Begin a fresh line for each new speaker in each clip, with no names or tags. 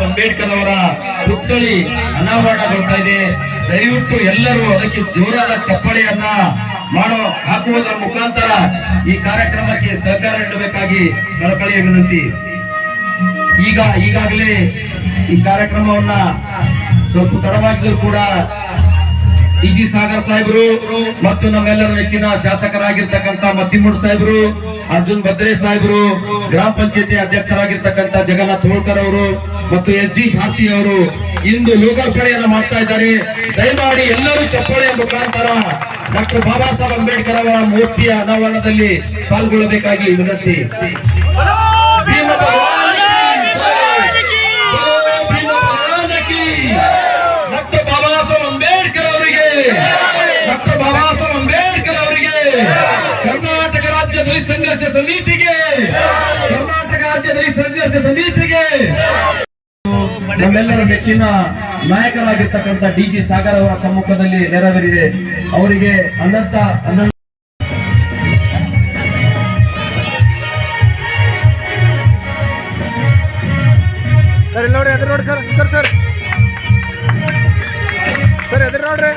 ಅಂಬೇಡ್ಕರ್ ಅವರ ಪುತ್ಥಳಿ ಅನಾವರಣಗೊಳ್ತಾ ಇದೆ. ದಯವಿಟ್ಟು ಎಲ್ಲರೂ ಅದಕ್ಕೆ ಜೋರಾದ ಚಪ್ಪಾಳೆಯನ್ನ ಹಾಕುವುದರ ಮುಖಾಂತರ ಈ ಕಾರ್ಯಕ್ರಮಕ್ಕೆ ಸಹಕಾರ ನೀಡಬೇಕಾಗಿ ಕಳಕಳಿಯ ವಿನಂತಿ. ಈಗಾಗಲೇ ಈ ಕಾರ್ಯಕ್ರಮವನ್ನ ಸ್ವಲ್ಪ ತಡವಾಗಿದ್ರು ಕೂಡ ಡಿ.ಜಿ. ಸಾಗರ್ ಸಾಹೇಬರು ಮತ್ತು ನಮ್ಮೆಲ್ಲರ ನೆಚ್ಚಿನ ಶಾಸಕರಾಗಿರ್ತಕ್ಕಂಥ ಮತ್ತಿಮೂಡ್ ಸಾಹೇಬರು, ಅರ್ಜುನ್ ಭದ್ರೆ ಸಾಹೇಬರು, ಗ್ರಾಮ ಪಂಚಾಯತಿ ಅಧ್ಯಕ್ಷರಾಗಿರ್ತಕ್ಕಂಥ ಜಗನ್ನಾಥ್ ಹೋಳ್ಕರ್ ಅವರು ಮತ್ತು ಎಸ್.ಜಿ. ಭಾರತಿ ಅವರು ಇಂದು ಲೋಕಾರ್ಪಣೆಯನ್ನು ಮಾಡ್ತಾ ಇದ್ದಾರೆ. ದಯಮಾಡಿ ಎಲ್ಲರೂ ಚಪ್ಪಾಳೆಯ ಮುಖಾಂತರ ಡಾಕ್ಟರ್ ಬಾಬಾ ಸಾಹೇಬ್ ಅಂಬೇಡ್ಕರ್ ಅವರ ಮೂರ್ತಿಯ ಅನಾವರಣದಲ್ಲಿ ಪಾಲ್ಗೊಳ್ಳಬೇಕಾಗಿ ವಿನಂತಿ. ಡಾಕ್ಟರ್ ಬಾಬಾ ಸಾಹೇಬ್ ಅಂಬೇಡ್ಕರ್ ಅವರಿಗೆ, ಡಾಕ್ಟರ್ ಬಾಬಾ ಸಾಹೇಬ್ ಅಂಬೇಡ್ಕರ್ ಅವರಿಗೆ, ಕರ್ನಾಟಕ ರಾಜ್ಯ ದಲಿತ ಸಂಘರ್ಷ ಸಮಿತಿಗೆ, ಕರ್ನಾಟಕ ರಾಜ್ಯ ದಲಿತ ಸಂಘರ್ಷ ಸಮಿತಿಗೆ ನಮ್ಮೆಲ್ಲರ ನೆಚ್ಚಿನ ನಾಯಕರಾಗಿರ್ತಕ್ಕಂಥ ಡಿ.ಜಿ. ಸಾಗರ್ ಅವರ ಸಮ್ಮುಖದಲ್ಲಿ ನೆರವೇರಿದೆ. ಅವರಿಗೆ ಅನಂತ
ನೋಡಿ ಎದುರು ನೋಡಿ ಸರ್ ಸರ್ ಸರ್ ಸರ್ ಎದುರು ನೋಡ್ರಿ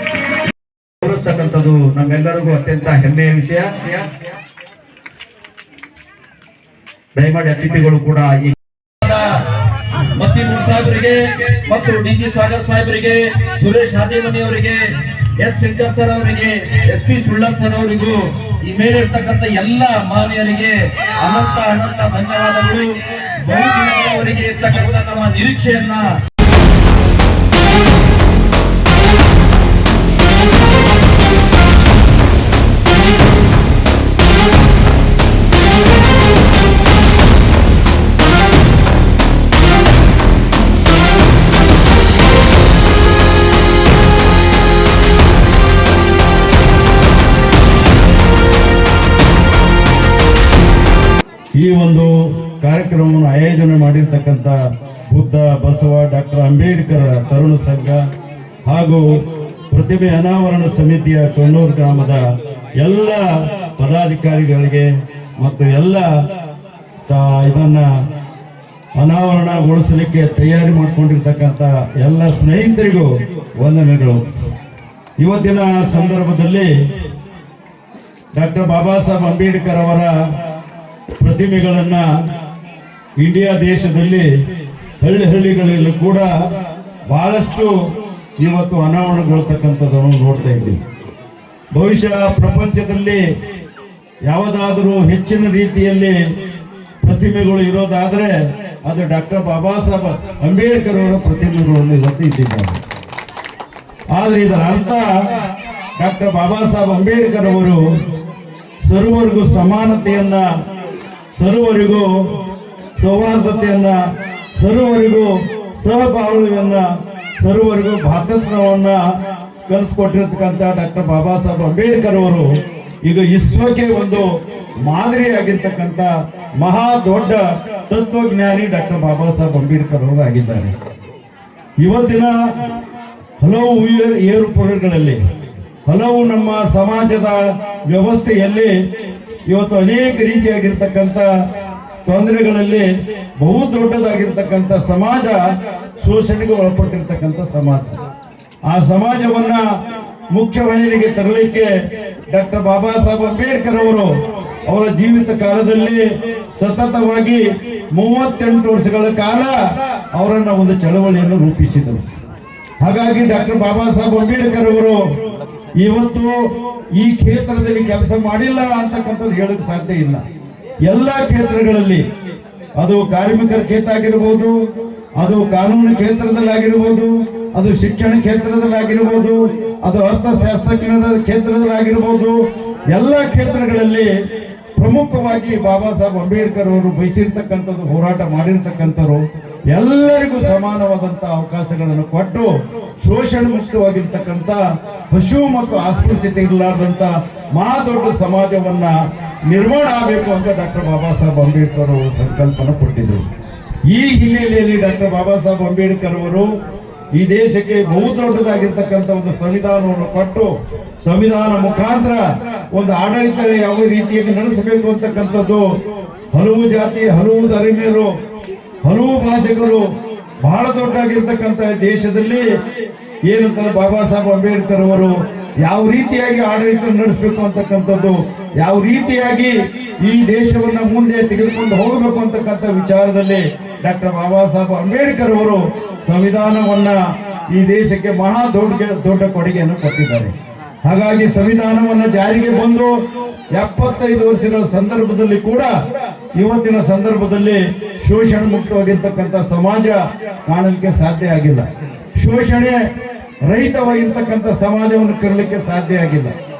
ಗೌರವಿಸ್ತಕ್ಕಂಥದ್ದು ನಮ್ಮೆಲ್ಲರಿಗೂ ಅತ್ಯಂತ ಹೆಮ್ಮೆಯ ವಿಷಯ. ದಯಮಾಡಿ ಅತಿಥಿಗಳು ಕೂಡ ಈ ಮತ್ತಿಮೂಡ್ ಸಾಹೇಬರಿಗೆ ಮತ್ತು ಡಿ.ಜಿ. ಸಾಗರ್ ಸಾಹೇಬರಿಗೆ, ಸುರೇಶ್ ಹಾದಿಮನಿ ಅವರಿಗೆ, ಎಸ್ ಶಂಕರ್ ಸರ್ ಅವರಿಗೆ, ಎಸ್.ಪಿ. ಸುಳ್ಳನ್ ಸರ್ ಅವರಿಗೂ ಈ ಮೇಲೆ ಇರ್ತಕ್ಕಂಥ ಎಲ್ಲ ಮಾನ್ಯರಿಗೆ ಅನಂತ ಅನಂತ ಧನ್ಯವಾದಗಳು. ಬಹುದಿನಗಳವರೆಗೆ ಇರ್ತಕ್ಕಂಥ ನಮ್ಮ ನಿರೀಕ್ಷೆಯನ್ನ
ಈ ಒಂದು ಕಾರ್ಯಕ್ರಮವನ್ನು ಆಯೋಜನೆ ಮಾಡಿರ್ತಕ್ಕಂಥ ಬುದ್ಧ ಬಸವ ಡಾಕ್ಟರ್ ಅಂಬೇಡ್ಕರ್ ತರುಣ ಸಂಘ ಹಾಗೂ ಪ್ರತಿಮೆ ಅನಾವರಣ ಸಮಿತಿಯ ಕೊಣ್ಣೂರು ಗ್ರಾಮದ ಎಲ್ಲ ಪದಾಧಿಕಾರಿಗಳಿಗೆ ಮತ್ತು ಎಲ್ಲ ಇದನ್ನ ಅನಾವರಣಗೊಳಿಸಲಿಕ್ಕೆ ತಯಾರಿ ಮಾಡಿಕೊಂಡಿರ್ತಕ್ಕಂಥ ಎಲ್ಲ ಸ್ನೇಹಿತರಿಗೂ ವಂದನೆಗಳು. ಇವತ್ತಿನ ಸಂದರ್ಭದಲ್ಲಿ ಡಾಕ್ಟರ್ ಬಾಬಾ ಸಾಹೇಬ್ ಅಂಬೇಡ್ಕರ್ ಅವರ ಪ್ರತಿಮೆಗಳನ್ನ ಇಂಡಿಯಾ ದೇಶದಲ್ಲಿ ಹಳ್ಳಿಗಳಲ್ಲೂ ಕೂಡ ಬಹಳಷ್ಟು ಇವತ್ತು ಅನಾವರಣಗೊಳ್ತಕ್ಕಂಥದ್ದನ್ನು ನೋಡ್ತಾ ಇದ್ದೀವಿ. ಬಹುಶಃ ಪ್ರಪಂಚದಲ್ಲಿ ಯಾವುದಾದರೂ ಹೆಚ್ಚಿನ ರೀತಿಯಲ್ಲಿ ಪ್ರತಿಮೆಗಳು ಇರೋದಾದ್ರೆ ಅದು ಡಾಕ್ಟರ್ ಬಾಬಾ ಸಾಹೇಬ್ ಅಂಬೇಡ್ಕರ್ ಅವರ ಪ್ರತಿಮೆಗಳನ್ನು ಇವತ್ತು ಇಟ್ಟಿದ್ದಾರೆ. ಆದ್ರೆ ಇದರ ಅರ್ಥ ಡಾಕ್ಟರ್ ಬಾಬಾ ಸಾಹೇಬ್ ಅಂಬೇಡ್ಕರ್ ಅವರು ಸರ್ವರಿಗೂ ಸಮಾನತೆಯನ್ನ, ಸರ್ವರಿಗೂ ಸೌಹಾರ್ದತೆಯನ್ನ, ಸರ್ವರಿಗೂ ಸಹಬಾಳ್ವೆಯನ್ನ, ಸರ್ವರಿಗೂ ಭಾತೃತ್ವವನ್ನ ಕಲಿಸ್ಕೊಟ್ಟಿರ್ತಕ್ಕಂಥ ಡಾಕ್ಟರ್ ಬಾಬಾ ಸಾಹೇಬ್ ಅಂಬೇಡ್ಕರ್ ಅವರು ಈಗ ವಿಶ್ವಕ್ಕೆ ಒಂದು ಮಾದರಿಯಾಗಿರ್ತಕ್ಕಂಥ ಮಹಾ ದೊಡ್ಡ ತತ್ವಜ್ಞಾನಿ ಡಾಕ್ಟರ್ ಬಾಬಾ ಸಾಹೇಬ್ ಅಂಬೇಡ್ಕರ್ ಅವರು ಆಗಿದ್ದಾರೆ. ಇವತ್ತಿನ ಹಲವು ಏರುಪೇರುಗಳಲ್ಲಿ, ಹಲವು ನಮ್ಮ ಸಮಾಜದ ವ್ಯವಸ್ಥೆಯಲ್ಲಿ ಇವತ್ತು ಅನೇಕ ರೀತಿಯಾಗಿರ್ತಕ್ಕಂಥ ತೊಂದರೆಗಳಲ್ಲಿ ಬಹು ದೊಡ್ಡದಾಗಿರ್ತಕ್ಕಂಥ ಸಮಾಜ ಶೋಷಣೆಗೆ ಒಳಪಟ್ಟಿರ್ತಕ್ಕಂಥ ಸಮಾಜ. ಆ ಸಮಾಜವನ್ನ ಮುಖ್ಯವಾಹಿನಿಗೆ ತರಲಿಕ್ಕೆ ಡಾಕ್ಟರ್ ಬಾಬಾ ಸಾಹೇಬ್ ಅಂಬೇಡ್ಕರ್ ಅವರು ಅವರ ಜೀವಿತ ಕಾಲದಲ್ಲಿ ಸತತವಾಗಿ 38 ವರ್ಷಗಳ ಕಾಲ ಅವರನ್ನ ಒಂದು ಚಳವಳಿಯನ್ನು ರೂಪಿಸಿದರು. ಹಾಗಾಗಿ ಡಾಕ್ಟರ್ ಬಾಬಾ ಸಾಹೇಬ್ ಅಂಬೇಡ್ಕರ್ ಅವರು ಇವತ್ತು ಈ ಕ್ಷೇತ್ರದಲ್ಲಿ ಕೆಲಸ ಮಾಡಿಲ್ಲ ಅಂತಕ್ಕಂಥದ್ದು ಹೇಳಕ್ ಸಾಧ್ಯ ಇಲ್ಲ. ಎಲ್ಲ ಕ್ಷೇತ್ರಗಳಲ್ಲಿ, ಅದು ಕಾರ್ಮಿಕರ ಕ್ಷೇತ್ರ ಆಗಿರ್ಬೋದು, ಅದು ಕಾನೂನು ಕ್ಷೇತ್ರದಲ್ಲಾಗಿರ್ಬೋದು, ಅದು ಶಿಕ್ಷಣ ಕ್ಷೇತ್ರದಲ್ಲಾಗಿರ್ಬೋದು, ಅದು ಅರ್ಥಶಾಸ್ತ್ರಜ್ಞರ ಕ್ಷೇತ್ರದಲ್ಲಾಗಿರ್ಬೋದು, ಎಲ್ಲ ಕ್ಷೇತ್ರಗಳಲ್ಲಿ ಪ್ರಮುಖವಾಗಿ ಬಾಬಾ ಸಾಹೇಬ್ ಅಂಬೇಡ್ಕರ್ ಅವರು ಬಯಸಿರ್ತಕ್ಕಂಥದ್ದು, ಹೋರಾಟ ಮಾಡಿರ್ತಕ್ಕಂಥವ್ರು ಎಲ್ಲರಿಗೂ ಸಮಾನವಾದಂತಹ ಅವಕಾಶಗಳನ್ನು ಕೊಟ್ಟು ಶೋಷಣೆ ಮುಕ್ತವಾಗಿರ್ತಕ್ಕಂಥ ಪಶು ಮತ್ತು ಅಸ್ಪೃಶ್ಯತೆ ಇರಲಾರ್ದಂತ ಮಹಾ ದೊಡ್ಡ ಸಮಾಜವನ್ನ ನಿರ್ಮಾಣ ಆಗಬೇಕು ಅಂತ ಡಾಕ್ಟರ್ ಬಾಬಾ ಸಾಹೇಬ್ ಅಂಬೇಡ್ಕರ್ ಅವರು ಸಂಕಲ್ಪನ ಕೊಟ್ಟಿದ್ರು. ಈ ಹಿನ್ನೆಲೆಯಲ್ಲಿ ಡಾಕ್ಟರ್ ಬಾಬಾ ಸಾಹೇಬ್ ಅಂಬೇಡ್ಕರ್ ಅವರು ಈ ದೇಶಕ್ಕೆ ಬಹು ದೊಡ್ಡದಾಗಿರ್ತಕ್ಕಂಥ ಒಂದು ಸಂವಿಧಾನವನ್ನು ಕೊಟ್ಟು, ಸಂವಿಧಾನ ಮುಖಾಂತರ ಒಂದು ಆಡಳಿತ ಯಾವ ರೀತಿಯಾಗಿ ನಡೆಸಬೇಕು ಅಂತಕ್ಕಂಥದ್ದು, ಹಲವು ಜಾತಿ, ಹಲವು ಧರ್ಮೀಯರು, ಹಲವು ಭಾಷೆಗಳು ಬಹಳ ದೊಡ್ಡಾಗಿರ್ತಕ್ಕಂಥ ದೇಶದಲ್ಲಿ ಏನಂತಂದ್ರೆ ಬಾಬಾ ಸಾಹೇಬ್ ಅಂಬೇಡ್ಕರ್ ಅವರು ಯಾವ ರೀತಿಯಾಗಿ ಆಡಳಿತ ನಡೆಸಬೇಕು ಅಂತಕ್ಕಂಥದ್ದು, ಯಾವ ರೀತಿಯಾಗಿ ಈ ದೇಶವನ್ನ ಮುಂದೆ ತೆಗೆದುಕೊಂಡು ಹೋಗಬೇಕು ಅಂತಕ್ಕಂಥ ವಿಚಾರದಲ್ಲಿ ಡಾಕ್ಟರ್ ಬಾಬಾ ಸಾಹೇಬ್ ಅಂಬೇಡ್ಕರ್ ಅವರು ಸಂವಿಧಾನವನ್ನ ಈ ದೇಶಕ್ಕೆ ಮಹಾ ದೊಡ್ಡ ಕೊಡುಗೆಯನ್ನು ಕೊಟ್ಟಿದ್ದಾರೆ. ಹಾಗಾಗಿ ಸಂವಿಧಾನವನ್ನ ಜಾರಿಗೆ ಬಂದು 75 ವರ್ಷಗಳ ಸಂದರ್ಭದಲ್ಲಿ ಕೂಡ ಇವತ್ತಿನ ಸಂದರ್ಭದಲ್ಲಿ ಶೋಷಣೆ ಮುಕ್ತವಾಗಿರ್ತಕ್ಕಂಥ ಸಮಾಜ ಕಾಣಲಿಕ್ಕೆ ಸಾಧ್ಯ ಆಗಿಲ್ಲ. ಶೋಷಣೆ ರಹಿತವಾಗಿರ್ತಕ್ಕಂಥ ಸಮಾಜವನ್ನು ಕರಲಿಕ್ಕೆ ಸಾಧ್ಯ ಆಗಿಲ್ಲ.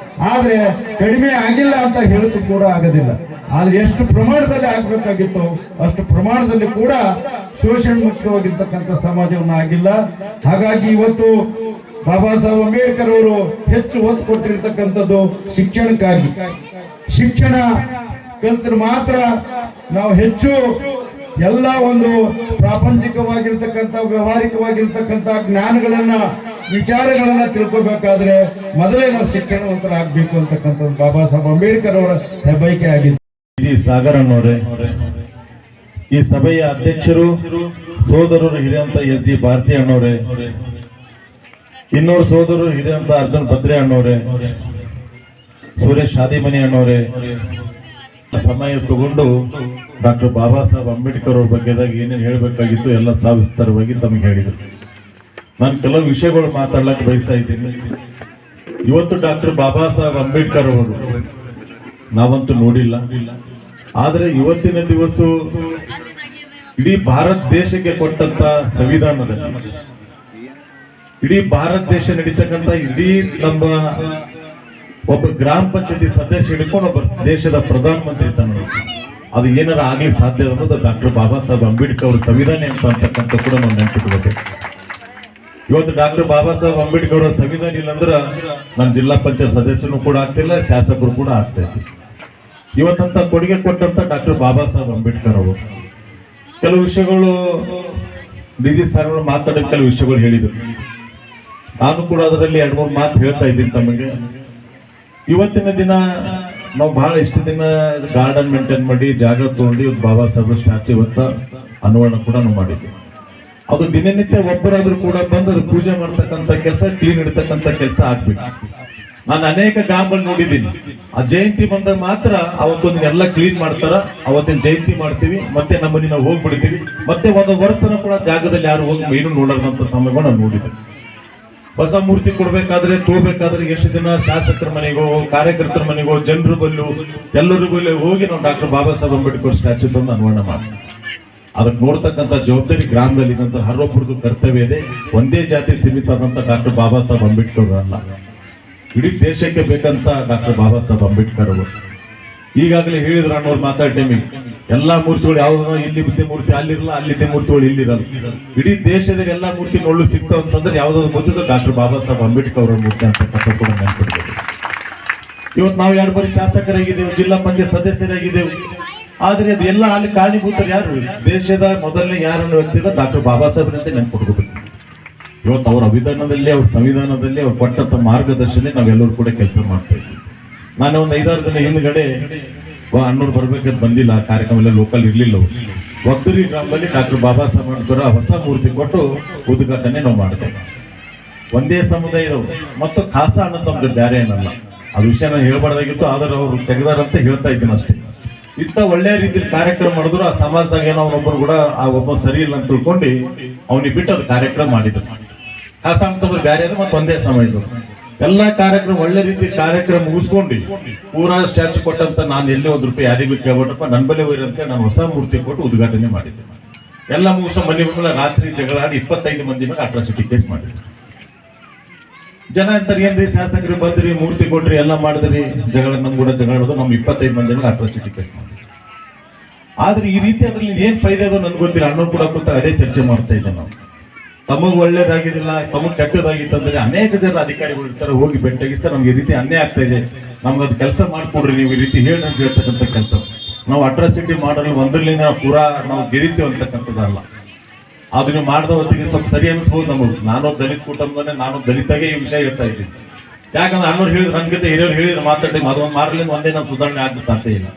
ಆದ್ರೆ ಕಡಿಮೆ ಆಗಿಲ್ಲ ಅಂತ ಹೇಳಕ್ಕೂ ಕೂಡ ಆಗೋದಿಲ್ಲ. ಆದ್ರೆ ಎಷ್ಟು ಪ್ರಮಾಣದಲ್ಲಿ ಆಗ್ಬೇಕಾಗಿತ್ತು ಅಷ್ಟು ಪ್ರಮಾಣದಲ್ಲಿ ಕೂಡ ಶೋಷಣೆ ಮುಕ್ತವಾಗಿರ್ತಕ್ಕಂಥ ಸಮಾಜವನ್ನು ಆಗಿಲ್ಲ. ಹಾಗಾಗಿ ಇವತ್ತು ಬಾಬಾ ಸಾಹೇಬ್ ಅಂಬೇಡ್ಕರ್ ಅವರು ಹೆಚ್ಚು ಒತ್ತು ಕೊಟ್ಟಿರ್ತಕ್ಕಂಥದ್ದು ಶಿಕ್ಷಣಕ್ಕಾಗಿ. ಶಿಕ್ಷಣ ಕಲ್ತ್ರೆ ಮಾತ್ರ ನಾವು ಹೆಚ್ಚು ಎಲ್ಲ ಒಂದು ಪ್ರಾಪಂಚಿಕವಾಗಿರ್ತಕ್ಕಂಥ ವ್ಯವಹಾರಿಕವಾಗಿರ್ತಕ್ಕಂಥ ಜ್ಞಾನಗಳನ್ನ ವಿಚಾರಗಳನ್ನ ತಿಳ್ಕೋಬೇಕಾದ್ರೆ ಮೊದಲೇ ನಾವು ಶಿಕ್ಷಣವಂತರಾಗಬೇಕು ಅಂತಕ್ಕಂಥದ್ದು ಬಾಬಾ ಸಾಹೇಬ್ ಅಂಬೇಡ್ಕರ್ ಅವರ ಹೆಬ್ಬಯಕೆ ಆಗಿದೆ.
ಜಿ ಸಾಗರ್ ಅನ್ನೋರೆ, ಈ ಸಭೆಯ ಅಧ್ಯಕ್ಷರು ಸೋದರರು ಹಿರಿಯಂತ ಎಸ್ ಜಿ ಭಾರತಿ ಅಣ್ಣವ್ರೆ, ಇನ್ನೋರು ಸೋದರರು ಹಿರಿಯಂತ ಅರ್ಜುನ್ ಭದ್ರೆ ಅಣ್ಣವ್ರೆ, ಸುರೇಶ್ ಶಾದಿಮನಿ ಅಣ್ಣವ್ರೆ ಸಮಯ ತಗೊಂಡು ಡಾಕ್ಟರ್ ಬಾಬಾ ಸಾಹೇಬ್ ಅಂಬೇಡ್ಕರ್ ಅವ್ರ ಬಗ್ಗೆದಾಗ ಏನೇನು ಹೇಳಬೇಕಾಗಿತ್ತು ಎಲ್ಲ ಸವಿಸ್ತಾರವಾಗಿ ತಮಗೆ ಹೇಳಿದ್ರು. ನಾನು ಕೆಲವು ವಿಷಯಗಳು ಮಾತಾಡ್ಲಕ್ಕೆ ಬಯಸ್ತಾ ಇದ್ದೀನಿ. ಇವತ್ತು ಡಾಕ್ಟರ್ ಬಾಬಾ ಸಾಹೇಬ್ ಅಂಬೇಡ್ಕರ್ ಅವರು ನಾವಂತೂ ನೋಡಿಲ್ಲ, ಆದ್ರೆ ಇವತ್ತಿನ ದಿವಸ ಇಡೀ ಭಾರತ ದೇಶಕ್ಕೆ ಕೊಟ್ಟಂತ ಸಂವಿಧಾನದಲ್ಲಿ ಇಡೀ ಭಾರತ ದೇಶ ನಡೀತಕ್ಕಂಥ ಇಡೀ ನಮ್ಮ ಒಬ್ಬ ಗ್ರಾಮ ಪಂಚಾಯತಿ ಸದಸ್ಯ ಹಿಡ್ಕೊಂಡು ಒಬ್ಬ ದೇಶದ ಪ್ರಧಾನ ಮಂತ್ರಿ ತನ್ನ ಅದು ಏನಾರ ಆಗ್ಲಿಕ್ಕೆ ಸಾಧ್ಯ ಅನ್ನೋದು ಡಾಕ್ಟರ್ ಬಾಬಾ ಸಾಹೇಬ್ ಅಂಬೇಡ್ಕರ್ ಅವ್ರ ಸಂವಿಧಾನ ಅಂತಕ್ಕಂಥ ಕೂಡ ನಾವು ನೆನಪಿಟ್ಕೋಬೇಕು. ಇವತ್ತು ಡಾಕ್ಟರ್ ಬಾಬಾ ಸಾಹೇಬ್ ಅಂಬೇಡ್ಕರ್ ಅವರ ಸಂವಿಧಾನ ಇಲ್ಲಂದ್ರ ನನ್ನ ಜಿಲ್ಲಾ ಪಂಚಾಯತ್ ಸದಸ್ಯನು ಕೂಡ ಆಗ್ತಿಲ್ಲ, ಶಾಸಕರು ಕೂಡ ಆಗ್ತಾ ಇದ್ರು. ಇವತ್ತಂತ ಕೊಡುಗೆ ಕೊಟ್ಟಂತ ಡಾಕ್ಟರ್ ಬಾಬಾ ಸಾಹೇಬ್ ಅಂಬೇಡ್ಕರ್ ಅವರು ಕೆಲವು ವಿಷಯಗಳು ಡಿಜಿ ಸಾರ್ಗಳು ಮಾತಾಡೋ ಕೆಲವು ವಿಷಯಗಳು ಹೇಳಿದ್ರು. ನಾನು ಕೂಡ ಅದರಲ್ಲಿ 2-3 ಮಾತು ಹೇಳ್ತಾ ಇದ್ದೀನಿ ತಮಗೆ. ಇವತ್ತಿನ ದಿನ ನಾವು ಬಹಳ ಇಷ್ಟು ದಿನ ಗಾರ್ಡನ್ ಮೇಂಟೈನ್ ಮಾಡಿ ಜಾಗ ತಗೊಂಡು ಇವತ್ತು ಬಾಬಾ ಸಾಹೇಬ್ ಸ್ಟ್ಯಾಚ್ಯೂ ಇವತ್ತ ಅನಾವರಣ ಕೂಡ ನಾವು ಮಾಡಿದ್ವಿ. ಅದು ದಿನನಿತ್ಯ ಒಬ್ಬರಾದ್ರೂ ಕೂಡ ಬಂದು ಅದು ಪೂಜೆ ಮಾಡ್ತಕ್ಕಂಥ ಕೆಲಸ, ಕ್ಲೀನ್ ಇಡ್ತಕ್ಕಂಥ ಕೆಲಸ ಆಗ್ಬೇಕು. ನಾನು ಅನೇಕ ಗ್ರಾಮಗಳು ನೋಡಿದ್ದೀನಿ, ಆ ಜಯಂತಿ ಬಂದಾಗ ಮಾತ್ರ ಅವತ್ತೊಂದು ಎಲ್ಲ ಕ್ಲೀನ್ ಮಾಡ್ತಾರ, ಅವತ್ತಿನ ಜಯಂತಿ ಮಾಡ್ತೀವಿ, ಮತ್ತೆ ನಮ್ಮಲ್ಲಿ ನಾವು ಹೋಗ್ಬಿಡ್ತೀವಿ, ಮತ್ತೆ ಒಂದು ವರ್ಷನ ಕೂಡ ಜಾಗದಲ್ಲಿ ಯಾರು ಹೋಗಿ ಏನು ನೋಡೋದಂತ ಸಮಯಗಳು ನಾವು ನೋಡಿದ್ವಿ. ಹೊಸ ಮೂರ್ತಿ ಕೊಡ್ಬೇಕಾದ್ರೆ ತೋಬೇಕಾದ್ರೆ ಎಷ್ಟು ದಿನ ಶಾಸಕರ ಮನೆಗೋ ಕಾರ್ಯಕರ್ತರ ಮನೆಗೋ ಜನರ ಬಲ್ಲೂ ಎಲ್ಲರಿಗೂ ಹೋಗಿ ನಾವು ಡಾಕ್ಟರ್ ಬಾಬಾ ಸಾಹೇಬ್ ಅಂಬೇಡ್ಕರ್ ಸ್ಟ್ಯಾಚ್ಯೂ ತಂದು ಅನಾವರಣ ಮಾಡ್ತೀವಿ. ಅದಕ್ಕೆ ನೋಡ್ತಕ್ಕಂಥ ಜವಾಬ್ದಾರಿ ಗ್ರಾಮದಲ್ಲಿ ಹರೊಬ್ಬರದು ಕರ್ತವ್ಯ ಇದೆ. ಒಂದೇ ಜಾತಿ ಸೀಮಿತ ಆದಂತ ಡಾಕ್ಟರ್ ಬಾಬಾ ಸಾಹೇಬ್ ಅಂಬೇಡ್ಕರ್ ಅಲ್ಲ, ಇಡೀ ದೇಶಕ್ಕೆ ಬೇಕಂತ ಡಾಕ್ಟರ್ ಬಾಬಾ ಸಾಹೇಬ್ ಅಂಬೇಡ್ಕರ್ ಅವರು. ಈಗಾಗಲೇ ಹೇಳಿದ್ರು ಅನ್ನೋರು ಮಾತಾಡ ಟೈಮಿಗೆ ಎಲ್ಲಾ ಮೂರ್ತಿಗಳು ಯಾವ್ದು ಇಲ್ಲಿ ಬಿದ್ದ ಮೂರ್ತಿ ಅಲ್ಲಿರಲ್ಲ, ಅಲ್ಲಿದ್ದ ಮೂರ್ತಿಗಳು ಇಲ್ಲಿರಲ್ಲ. ಇಡೀ ದೇಶದಲ್ಲಿ ಎಲ್ಲಾ ಮೂರ್ತಿ ನೋಡ್ಲು ಸಿಗ್ತಾವ ಅಂತಂದ್ರೆ ಯಾವ್ದಾದ್ರು ಮೊದಲು ಡಾಕ್ಟರ್ ಬಾಬಾ ಸಾಹೇಬ್ ಅಂಬೇಡ್ಕರ್ ಅವರ ಮೂರ್ತಿ ಅಂತ ಕೂಡ ನೆನ್ಪಿಡ್ಬೇಕು. ಇವತ್ತು ನಾವು 2 ಬಾರಿ ಶಾಸಕರಾಗಿದ್ದೇವೆ, ಜಿಲ್ಲಾ ಪಂಚಾಯತ್ ಸದಸ್ಯರಾಗಿದ್ದೇವೆ, ಆದ್ರೆ ಅದೆಲ್ಲ ಅಲ್ಲಿ ಕಾರಣೀಭೂತರು ಯಾರು? ದೇಶದ ಮೊದಲನೇ ಯಾರನ್ನು ವ್ಯಕ್ತಿ ಡಾಕ್ಟರ್ ಬಾಬಾ ಸಾಹೇಬ್ ಅಂತ ನೆನ್ಪಿಡ್ಕೋಬೇಕು. ಇವತ್ತು ಅವ್ರ ಅಭಿಧಾನದಲ್ಲಿ, ಅವ್ರ ಸಂವಿಧಾನದಲ್ಲಿ ಅವ್ರು ಕೊಟ್ಟಂತ ಮಾರ್ಗದರ್ಶನ ನಾವೆಲ್ಲರೂ ಕೂಡ ಕೆಲಸ ಮಾಡ್ತಾ ಇದ್ವಿ. ನಾನು ಒಂದು 5-6 ದಿನ ಹಿಂದ್ಗಡೆ ಅಣ್ಣವ್ರು ಬರ್ಬೇಕಂತ ಬಂದಿಲ್ಲ, ಕಾರ್ಯಕ್ರಮ ಎಲ್ಲ ಲೋಕಲ್ ಇರ್ಲಿಲ್ಲ. ಒಗ್ದೂರಿ ಗ್ರಾಮದಲ್ಲಿ ಡಾಕ್ಟರ್ ಬಾಬಾ ಸಾಹೇಬ್ ಅಂಬೇಡ್ಕರ್ ಹೊಸ ಮೂರ್ತಿ ಕೊಟ್ಟು ಉದ್ಘಾಟನೆ ನಾವು ಮಾಡ್ತೇವೆ. ಒಂದೇ ಸಮುದಾಯದವರು ಮತ್ತು ಖಾಸ ಅನ್ನೋ ತಮ್ದು ಬೇರೆ ಏನಲ್ಲ. ಅದು ವಿಷಯ ನಾನು ಹೇಳ್ಬಾರ್ದಾಗಿತ್ತು, ಆದ್ರೆ ಅವ್ರು ತೆಗೆದಾರಂತ ಹೇಳ್ತಾ ಇದ್ದೀನಿ ಅಷ್ಟೇ. ಇಂಥ ಒಳ್ಳೆಯ ರೀತಿಯಲ್ಲಿ ಕಾರ್ಯಕ್ರಮ ಮಾಡಿದ್ರು ಆ ಸಮಾಜದಾಗ ಏನೋ ಅವನೊಬ್ಬರು ಕೂಡ ಆ ಒಬ್ಬ ಸರಿ ಇಲ್ಲ ಅಂತ ತಿಳ್ಕೊಂಡು ಅವನಿಗೆ ಬಿಟ್ಟು ಅದು ಕಾರ್ಯಕ್ರಮ ಮಾಡಿದ್ರು. ಖಾಸ ಅಂತಂದ್ರೆ ಬೇರೆ ಅದು ಮತ್ತೆ ಒಂದೇ ಸಮಯದ್ದು ಎಲ್ಲಾ ಕಾರ್ಯಕ್ರಮ ಒಳ್ಳೆ ರೀತಿ ಕಾರ್ಯಕ್ರಮ ಮುಗಿಸ್ಕೊಂಡು ಪೂರಾ ಸ್ಟ್ಯಾಚ್ಯೂ ಕೊಟ್ಟಂತ ನಾನು ಎಲ್ಲೇ ₹1 ಯಾರಿಗೂ ಕೇಳ್ಬಿಟ್ಟಪ್ಪ ನನ್ನ ಬಲೆ ಹೋಯ್ರಂತೆ ನಾನು ಹೊಸ ಮೂರ್ತಿ ಕೊಟ್ಟು ಉದ್ಘಾಟನೆ ಮಾಡಿದ್ದೆ. ಎಲ್ಲ ಮುಗಿಸೋ ಮನೆ ಮೇಲೆ ರಾತ್ರಿ ಜಗಳ ಆಡಿ 25 ಮಂದಿ ಮೇಲೆ ಅಟ್ರಾಸಿಟಿ ಕೇಸ್ ಮಾಡಿದ್ರು. ಜನ ಅಂತಾರೆ ಏನ್ರಿ ಶಾಸಕರು ಬಂದ್ರಿ ಮೂರ್ತಿ ಕೊಟ್ರಿ ಎಲ್ಲ ಮಾಡಿದ್ರಿ, ಜಗಳ ನಮ್ ಕೂಡ ಜಗಳೋದು, ನಮ್ 25 ಮಂದಿ ಮೇಲೆ ಅಟ್ರಾಸಿಟಿ ಕೇಸ್ ಮಾಡಿದ್ರಿ. ಆದ್ರೆ ಈ ರೀತಿ ಅದ್ರಲ್ಲಿ ಏನ್ ಫೈದೆ ಅದು ನನ್ಗೆ ಗೊತ್ತಿಲ್ಲ. ಅಣ್ಣವ್ರು ಕೂಡ ಕೂತ ಅದೇ ಚರ್ಚೆ ಮಾಡ್ತಾ ಇದ್ದೆ. ನಾವು ತಮಗ್ ಒಳ್ಳೇದಾಗಿದ್ದಿಲ್ಲ, ತಮಗ್ ಕೆಟ್ಟದಾಗಿತ್ತಂದ್ರೆ ಅನೇಕ ಜನ ಅಧಿಕಾರಿಗಳು ಇರ್ತಾರೆ, ಹೋಗಿ ಭೇಟಿಯಾಗಿ ಸರ್ ನಮ್ಗೆ ಈ ರೀತಿ ಅನ್ಯಾಯ ಆಗ್ತಾ ಇದೆ, ನಮ್ಗೆ ಅದು ಕೆಲಸ ಮಾಡ್ಕೊಡ್ರಿ, ನೀವು ಈ ರೀತಿ ಹೇಳಿ ಅಂತ ಹೇಳ್ತಕ್ಕಂಥ ಕೆಲಸ. ನಾವು ಅಟ್ರಾಸಿಟಿ ಮಾಡಲು ಒಂದ್ರಲ್ಲಿಂದ ಪೂರಾ ನಾವು ಗೆದಿತೀವಿ ಅಂತಕ್ಕಂಥದ್ದಲ್ಲ. ಅದು ನೀವು ಮಾಡಿದ ಹೊತ್ತಿಗೆ ಸ್ವಲ್ಪ ಸರಿ ಅನಿಸ್ಬೋದು ನಮಗೆ. ನಾನು ದಲಿತ ಕುಟುಂಬನೇ, ನಾನು ದಲಿತಾಗೆ ಈ ವಿಷಯ ಹೇಳ್ತಾ ಇದ್ದೀನಿ. ಯಾಕಂದ್ರೆ ಅಣ್ಣವ್ರು ಹೇಳಿದ್ರು, ನನ್ಗಿಂತ ಹಿರಿಯರು ಹೇಳಿದ್ರು ಮಾತಾಡಿ ಅದೊಂದು ಮಾಡಲಿಂದ ಒಂದೇ ನಾವು ಸುಧಾರಣೆ ಆಗಕ್ಕೆ ಸಾಧ್ಯ ಇಲ್ಲ.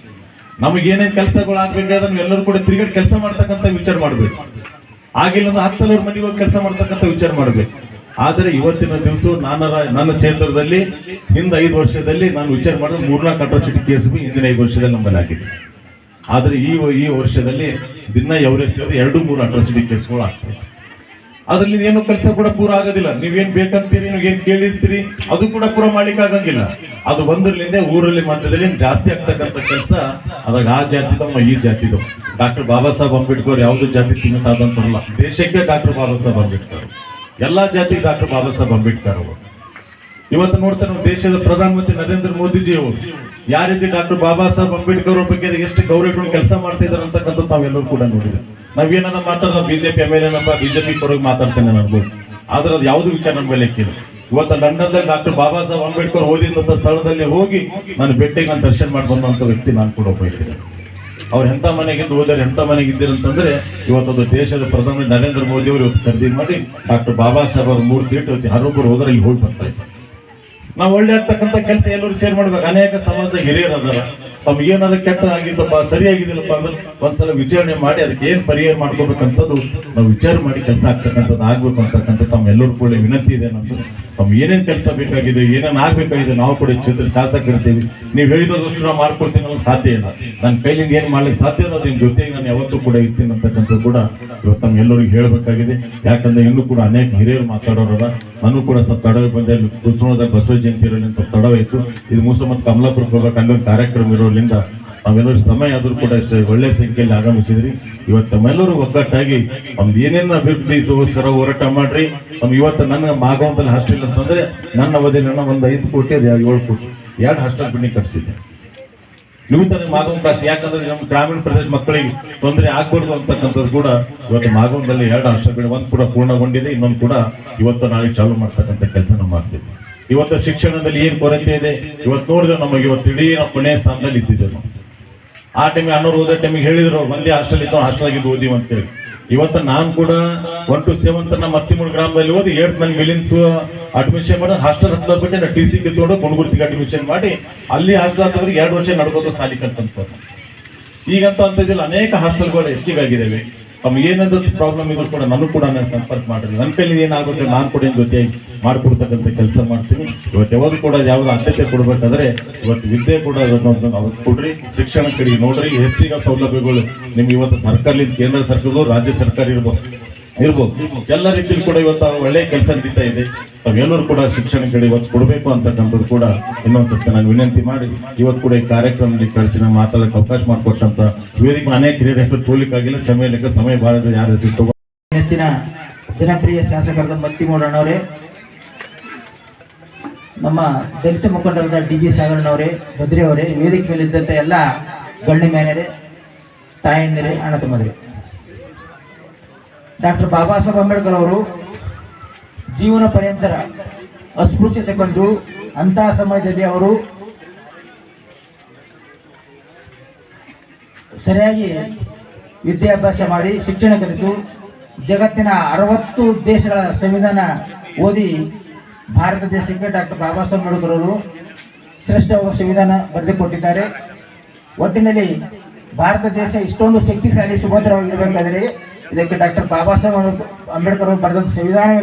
ನಮಗೆ ಏನೇನು ಕೆಲಸಗಳು ಆಗ್ಬೇಕಾದ್ರೆ ನಾವು ಎಲ್ಲರೂ ಕೂಡ ತಿರುಗಾಡಿ ಕೆಲಸ ಮಾಡ್ತಕ್ಕಂಥ ವಿಚಾರ ಮಾಡ್ಬೇಕು. ಆಗಿಲ್ಲ ಅಂದ್ರೆ 10 ಸಲ ಅವ್ರ ಮನೆಗೆ ಹೋಗಿ ಕೆಲಸ ಮಾಡ್ತಕ್ಕಂಥ ವಿಚಾರ ಮಾಡ್ಬೇಕು. ಆದರೆ ಇವತ್ತಿನ ದಿವಸ ನನ್ನ ಕ್ಷೇತ್ರದಲ್ಲಿ ಹಿಂದೆ 5 ವರ್ಷದಲ್ಲಿ ನಾನು ವಿಚಾರ ಮಾಡಿದ್ರೆ 3-4 ಅಟ್ರಾಸಿಟಿ ಕೇಸ್ ಹಿಂದಿನ 5 ವರ್ಷದಲ್ಲಿ ನಮ್ಮಲ್ಲಿ ಆಗಿದೆ. ಆದ್ರೆ ಈ ವರ್ಷದಲ್ಲಿ ದಿನ ಎವರೇಜ್ 2-3 ಅಟ್ರಾಸಿಟಿ ಕೇಸ್ಗಳು ಆಗ್ತವೆ. ಅದ್ರಲ್ಲಿ ಏನು ಕೆಲಸ ಕೂಡ ಪೂರ ಆಗೋದಿಲ್ಲ. ನೀವೇನ್ ಬೇಕಂತೀರಿ, ನೀವೇನ್ ಕೇಳಿರ್ತೀರಿ, ಅದು ಕೂಡ ಪೂರ ಮಾಡ್ಲಿಕ್ಕೆ ಆಗಂಗಿಲ್ಲ. ಅದು ಒಂದರಲ್ಲಿಂದ ಊರಲ್ಲಿ ಮಧ್ಯದಲ್ಲಿ ಜಾಸ್ತಿ ಆಗ್ತಕ್ಕಂಥ ಕೆಲಸ ಅದಾಗ ಆ ಜಾತಿದೋ ಈ ಜಾತಿದೋ. ಡಾಕ್ಟರ್ ಬಾಬಾ ಸಾಹೇಬ್ ಅಂಬೇಡ್ಕರ್ ಯಾವ್ದು ಜಾತಿ ಸೀಮಿತ ಆದಂತಲ್ಲ, ದೇಶಕ್ಕೆ ಡಾಕ್ಟರ್ ಬಾಬಾ ಸಾಹೇಬ್ ಅಂಬೇಡ್ಕರ್, ಎಲ್ಲಾ ಜಾತಿಗೆ ಡಾಕ್ಟರ್ ಬಾಬಾ ಸಾಹೇಬ್ ಅಂಬೇಡ್ಕರ್ ಅವರು. ಇವತ್ತು ನೋಡ್ತಾರೆ ನಮ್ಮ ದೇಶದ ಪ್ರಧಾನಮಂತ್ರಿ ನರೇಂದ್ರ ಮೋದಿಜಿ ಅವರು ಯಾವ ರೀತಿ ಡಾಕ್ಟರ್ ಬಾಬಾ ಸಾಹೇಬ್ ಅಂಬೇಡ್ಕರ್ ಅವ್ರ ಬಗ್ಗೆ ಎಷ್ಟು ಗೌರವ ಕೆಲಸ ಮಾಡ್ತಾ ಇದಾರೆ ಅಂತಕ್ಕಂಥ ತಾವೆಲ್ಲರೂ ಕೂಡ ನೋಡಿದ್ರೆ. ನಾವೇನ ಮಾತಾಡೋದು ಬಿಜೆಪಿ ಎಮ್.ಎಲ್.ಎ ಬಿಜೆಪಿ ಪರವಾಗಿ ಮಾತಾಡ್ತೇನೆ ನಾನು, ಆದ್ರೆ ಅದು ಯಾವ್ದು ವಿಚಾರ ನಮ್ಮ ಮೇಲೆ ಇಕ್ಕಿಲ್ಲ. ಇವತ್ತು ಲಂಡನ್ದಲ್ಲಿ ಡಾಕ್ಟರ್ ಬಾಬಾ ಸಾಹೇಬ್ ಅಂಬೇಡ್ಕರ್ ಓದಿದಂತ ಸ್ಥಳದಲ್ಲಿ ಹೋಗಿ ನಾನು ಭೇಟಿಗೆ ನಾನು ದರ್ಶನ ಮಾಡಿ ಬಂದಂತ ವ್ಯಕ್ತಿ ನಾನು ಕೂಡ ಒಬ್ಬ ಇದ್ದೀನಿ. ಅವ್ರು ಎಂತ ಮನೆಗಿದ್ದು ಹೋದರೆ ಎಂತ ಮನೆಗಿದ್ದೀರಂತಂದ್ರೆ ಇವತ್ತದು ದೇಶದ ಪ್ರಧಾನಿ ನರೇಂದ್ರ ಮೋದಿ ಅವರು ಇವತ್ತು ಖರೀದಿ ಮಾಡಿ ಡಾಕ್ಟರ್ ಬಾಬಾ ಸಾಹೇಬ್ ಅವ್ರ ಮೂರ್ತಿ ಇಟ್ಟು ಹರೊಬ್ಬರು ಹೋದ್ರೆ ಇಲ್ಲಿ ಹೋಗಿ ಬರ್ತಾ ಇದ್ದಾರೆ. ನಾವು ಒಳ್ಳೆ ಆಗ್ತಕ್ಕಂಥ ಕೆಲಸ ಎಲ್ಲರೂ ಸೇರ್ ಮಾಡ್ಬೇಕು. ಅನೇಕ ಸಮಾಜದ ಹಿರಿಯರು ಅದಾರ, ತಮ್ಗೆ ಏನಾದ್ರು ಕೆಟ್ಟ ಆಗಿದ್ದಪ್ಪ ಸರಿಯಾಗಿದ್ದಿಲ್ಲಪ್ಪ ಅಂದ್ರೆ ಒಂದ್ಸಲ ವಿಚಾರಣೆ ಮಾಡಿ ಅದಕ್ಕೆ ಏನ್ ಪರಿಹಾರ ಮಾಡ್ಕೋಬೇಕಂತದ್ದು ನಾವು ವಿಚಾರ ಮಾಡಿ ಕೆಲಸ ಆಗ್ತಕ್ಕಂಥದ್ದು ಆಗ್ಬೇಕು ಅಂತಕ್ಕಂಥ ತಮ್ಮೆಲ್ಲರೂ ಕೂಡ ವಿನಂತಿ ಇದೆ. ನಮ್ದು ತಮ್ಗೆ ಏನೇನ್ ಕೆಲಸ ಬೇಕಾಗಿದೆ, ಏನೇನ್ ಆಗ್ಬೇಕಾಗಿದೆ ನಾವು ಕೂಡ ಕ್ಷೇತ್ರ ಶಾಸಕರಿರ್ತೀವಿ. ನೀವು ಹೇಳಿದಷ್ಟು ನಾವು ಮಾಡ್ಕೊಡ್ತೀನಿ ಅನ್ನೋದು ಸಾಧ್ಯ ಇಲ್ಲ. ನನ್ನ ಕೈಲಿಂದ ಏನ್ ಮಾಡ್ಲಿಕ್ಕೆ ಸಾಧ್ಯ ಇಲ್ಲ, ಅದ್ರ ಜೊತೆಗೆ ನಾನು ಯಾವತ್ತೂ ಕೂಡ ಇರ್ತೀನಿ ಅಂತಕ್ಕಂಥದ್ದು ಕೂಡ ಇವತ್ತು ತಮ್ಗೆಲ್ಲರಿಗೂ ಹೇಳ್ಬೇಕಾಗಿದೆ. ಯಾಕಂದ್ರೆ ಇನ್ನೂ ಕೂಡ ಅನೇಕ ಹಿರಿಯರು ಮಾತಾಡೋರ, ನಾನು ಕೂಡ ಸ್ವಲ್ಪ ತಡವೆ ಬಂದೆ. ಕುಸುಮದ ಬಸವ ಜಯಂತಿ ಇರೋದ್ರಿಂದ ಸ್ವಲ್ಪ ತಡವಾಯ್ತು. ಇದು ಮೂಸ ಮತ್ತು ಕಮಲಾಪುರಕ್ಕೆ ಹೋಗ್ಬೇಕು ಅಲ್ಲೊಂದು ಕಾರ್ಯಕ್ರಮ ಇರೋದ್ರಿಂದ ನಾವೆಲ್ಲರೂ ಸಮಯ ಆದ್ರೂ ಕೂಡ ಅಷ್ಟೇ ಒಳ್ಳೆ ಸಂಖ್ಯೆಯಲ್ಲಿ ಆಗಮಿಸಿದ್ರಿ. ಇವತ್ತು ತಮ್ಮೆಲ್ಲರೂ ಒಗ್ಗಟ್ಟಾಗಿ ನಮ್ದು ಏನೇನು ಅಭಿವೃದ್ಧಿಗೋಸ್ಕರ ಹೋರಾಟ ಮಾಡ್ರಿ. ನಮ್ಗೆ ಇವತ್ತು ನನ್ನ ಮಾಗವಂತಲ್ಲಿ ಹಾಸ್ಟೆಲ್ ಅಂತಂದ್ರೆ ನನ್ನ ಅವಧಿಯಲ್ಲಿ ನಾನು ಒಂದು 5 ಕೋಟಿ 7 ಕೋಟಿ 2 ಹಾಸ್ಟೆಲ್ ಬಿಲ್ಡಿಂಗ್ ಕಟ್ಸಿದ್ದೆ. ನೀವು ತಾನೇ ಮಾಗವನ್ ಕ್ಲಾಸ್, ಯಾಕಂದ್ರೆ ನಮ್ಮ ಗ್ರಾಮೀಣ ಪ್ರದೇಶ ಮಕ್ಕಳಿಗೆ ತೊಂದರೆ ಆಗ್ಬಾರ್ದು ಅಂತಕ್ಕಂಥದ್ದು ಕೂಡ ಇವತ್ತು ಮಾಗವನದಲ್ಲಿ 2 ಹಾಸ್ಟೆಲ್ ಬಿಲ್ಡಿಂಗ್, ಒಂದು ಕೂಡ ಪೂರ್ಣಗೊಂಡಿದೆ, ಇನ್ನೊಂದು ಕೂಡ ಇವತ್ತು ನಾಳೆ ಚಾಲೂ ಮಾಡ್ತಕ್ಕಂಥ ಕೆಲಸ ನಾವು ಮಾಡ್ತೀವಿ. ಇವತ್ತು ಶಿಕ್ಷಣದಲ್ಲಿ ಏನ್ ಕೊರತೆ ಇದೆ ಇವತ್ತು ನೋಡಿದ್ರೆ ನಮಗೆ ಇವತ್ತು ಇಡೀ ನಾವು ಕೊನೆಯ ಸ್ಥಾನದಲ್ಲಿ ಇದ್ದಿದ್ದೇವೆ. ಆ ಟೈಮಿಗೆ ಅನ್ನೋರು ಓದೋ ಟೈಮಿಗೆ ಹೇಳಿದ್ರು ಒಂದೇ ಹಾಸ್ಟೆಲ್ ಇತ್ತು, ಹಾಸ್ಟೆಲ್ ಆಗಿದ್ದು ಓದಿವ್ ಅಂತೇಳಿ. ಇವತ್ತು ನಾನು ಕೂಡ 1 to 7 ನಮ್ಮ ಮತ್ತಿಮೂರು ಗ್ರಾಮದಲ್ಲಿ ಓದಿ 8 ನನ್ನ ಮಿಲಿನ್ಸ್ ಅಡ್ಮಿಷನ್ ಮಾಡಿ ಹಾಸ್ಟೆಲ್ ಹತ್ರ ಬಿಟ್ಟು ನಾನು TC ಕಿತ್ಕೊಂಡು ಗುಣಗುರ್ತಿಗೆ ಅಡ್ಮಿಷನ್ ಮಾಡಿ ಅಲ್ಲಿ ಹಾಸ್ಟೆಲ್ ಹತ್ತವ್ರಿಗೆ 2 ವರ್ಷ ನಡ್ಕೋದು ಸಾಲಿಕಂತ. ಈಗಂತೂ ಅಂತಿದ್ದಿಲ್ಲ, ಅನೇಕ ಹಾಸ್ಟೆಲ್ಗಳು ಹೆಚ್ಚಿಗಾಗಿದ್ದಾವೆ. ತಮ್ಗೆ ಏನಂತ ಪ್ರಾಬ್ಲಮ್ ಇದ್ರು ಕೂಡ ನಾನು ಕೂಡ ನಾನು ಸಂಪರ್ಕ ಮಾಡಿರಿ. ನನ್ನ ಕೈಲಿ ಏನಾಗುತ್ತೆ ನಾನು ಕೂಡ ಜೊತೆ ಮಾಡ್ಕೊಡ್ತಕ್ಕಂಥ ಕೆಲಸ ಮಾಡ್ತೀನಿ. ಇವತ್ತು ಯಾವ್ದು ಕೂಡ ಯಾವ್ದು ಆದ್ಯತೆ ಕೊಡ್ಬೇಕಾದ್ರೆ ಇವತ್ತು ವಿದ್ಯೆ ಕೂಡ ಅವತ್ತು ಕೊಡ್ರಿ, ಶಿಕ್ಷಣ ಕಡೆ ನೋಡ್ರಿ. ಹೆಚ್ಚಿನ ಸೌಲಭ್ಯಗಳು ನಿಮ್ಗೆ ಇವತ್ತು ಸರ್ಕಾರದಿಂದ ಕೇಂದ್ರ ಸರ್ಕಾರಗಳು ರಾಜ್ಯ ಸರ್ಕಾರ ಇರ್ಬೋದು ಎಲ್ಲ ರೀತಿಯಲ್ಲಿ ಕೂಡ ಇವತ್ತು ಒಳ್ಳೆ ಕೆಲಸ ನಡೀತಾ ಇದೆ. ತಾವೆಲ್ಲರೂ ಕೂಡ ಶಿಕ್ಷಣ ಕಡೆ ಇವತ್ತು ಕೊಡಬೇಕು ಅಂತಕ್ಕಂಥದ್ದು ಕೂಡ ಇನ್ನೊಂದ್ಸತಿ ನಾನು ವಿನಂತಿ ಮಾಡಿ ಇವತ್ತು ಕೂಡ ಈ ಕಾರ್ಯಕ್ರಮದಲ್ಲಿ ಕಳಿಸಿ ನಾವು ಮಾತಾಡಕ್ಕೆ ಅವಕಾಶ ಮಾಡಿಕೊಟ್ಟಂತ ವೇದಿಕೆ ಅನೇಕ ಹಿರಿಯರ ಹೆಸರು ತೋಲಿಕ್ಕಾಗಿಲ್ಲ, ಕ್ಷಮೆ ಲೆಕ್ಕ ಸಮಯ ಬಾರದ ಯಾರ ಹೆಸರು ತಗೋ.
ಹೆಚ್ಚಿನ ಜನಪ್ರಿಯ ಶಾಸಕರಾದ ಮತ್ತಿಮೂಡಣ್ಣವರೇ, ನಮ್ಮ ದಲಿತ ಮುಖಂಡರಾದ DG ಸಾಗರನವರೇ, ಭದ್ರಿ ಅವರೇ, ವೇದಿಕೆ ಮೇಲೆ ಇದ್ದಂಥ ಎಲ್ಲ ಗಣ್ಯ ಮೇನರೇ, ತಾಯಂದಿರೇ, ಅಣ್ಣ ತಮ್ಮಂದಿರೇ, ಡಾಕ್ಟರ್ ಬಾಬಾ ಸಾಹೇಬ್ ಅಂಬೇಡ್ಕರ್ ಅವರು ಜೀವನ ಪರ್ಯಂತರ ಅಸ್ಪೃಶ್ಯತೆ ಕಂಡು ಅಂತಹ ಸಮಯದಲ್ಲಿ ಅವರು ಸರಿಯಾಗಿ ವಿದ್ಯಾಭ್ಯಾಸ ಮಾಡಿ ಶಿಕ್ಷಣ ಕಲಿತು ಜಗತ್ತಿನ 60 ದೇಶಗಳ ಸಂವಿಧಾನ ಓದಿ ಭಾರತ ದೇಶಕ್ಕೆ ಡಾಕ್ಟರ್ ಬಾಬಾ ಸಾಹೇಬ್ ಅಂಬೇಡ್ಕರ್ ಅವರು ಶ್ರೇಷ್ಠ ಸಂವಿಧಾನ ಬರೆದುಕೊಟ್ಟಿದ್ದಾರೆ. ಒಟ್ಟಿನಲ್ಲಿ ಭಾರತ ದೇಶ ಇಷ್ಟೊಂದು ಶಕ್ತಿಶಾಲಿ ಸುಭದ್ರವಾಗಿರಬೇಕಾದರೆ ಇದಕ್ಕೆ ಡಾಕ್ಟರ್ ಬಾಬಾ ಸಾಹೇಬ್ ಅಂಬೇಡ್ಕರ್ ಅವರು ಬರೆದ ಸಂವಿಧಾನ